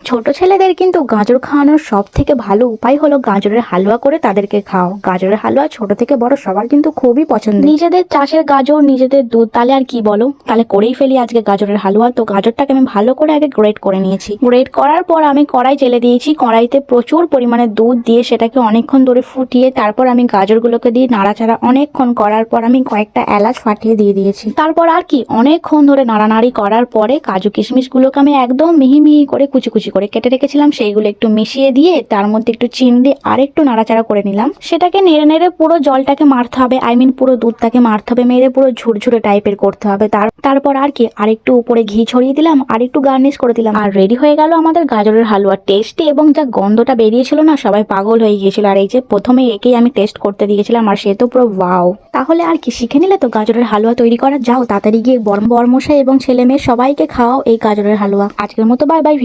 ছোট ছেলেদের কিন্তু গাজর খাওয়ানোর সব থেকে ভালো উপায় হলো গাজরের হালুয়া করে তাদেরকে খাও। গাজরের হালুয়া ছোট থেকে বড় সবার কিন্তু খুবই পছন্দ। নিজেদের চাষের গাজর, নিজেদের দুধ, তাহলে আর কি বলো, তাহলে করেই ফেলি আজকে গাজরের হালুয়া। তো গাজরটাকে আমি ভালো করে আগে গ্রেট করে নিয়েছি। গ্রেট করার পর আমি কড়াই জেলে দিয়েছি। কড়াইতে প্রচুর পরিমাণে দুধ দিয়ে সেটাকে অনেকক্ষণ ধরে ফুটিয়ে তারপর আমি গাজরগুলোকে দিয়ে নাড়াচাড়া অনেকক্ষণ করার পর আমি কয়েকটা এলাচ ফাটিয়ে দিয়ে দিয়েছি। তারপর আর কি অনেকক্ষণ ধরে নাড়ানাড়ি করার পরে কাজু কিশমিশগুলোকে আমি একদম মিহি মিহি করে কুচি কুচি করে কেটে রেখেছিলাম সেইগুলো একটু মিশিয়ে দিয়ে তার মধ্যে একটু চিনি দিয়ে আর একটু নাড়াচাড়া করে নিলাম। সেটাকে নেড়ে নেড়ে পুরো জলটাকে মারতে হবে, পুরো দুধটাকে মারতে হবে, মেরে পুরো ঝুরঝুরে টাইপের করতে হবে। তারপর আর কি আরেকটু উপরে ঘি ছড়িয়ে দিলাম, আর একটু গার্নিশ করে দিলাম, আর রেডি হয়ে গেল আমাদের গাজরের হালুয়া। টেস্টি এবং যা গন্ধটা বেরিয়েছিল না, সবাই পাগল হয়ে গিয়েছিল। আর এই যে প্রথমে একেই আমি টেস্ট করতে দিয়েছিলাম আর সে তো পুরো ওয়াও। তাহলে আর কি শিখে নিলে তো গাজরের হালুয়া তৈরি করা। যাও তাড়াতাড়ি গিয়ে বরমশাই এবং ছেলে মেয়ে সবাইকে খাওয়াও এই গাজরের হালুয়া। আজকের মতো বাই বাই।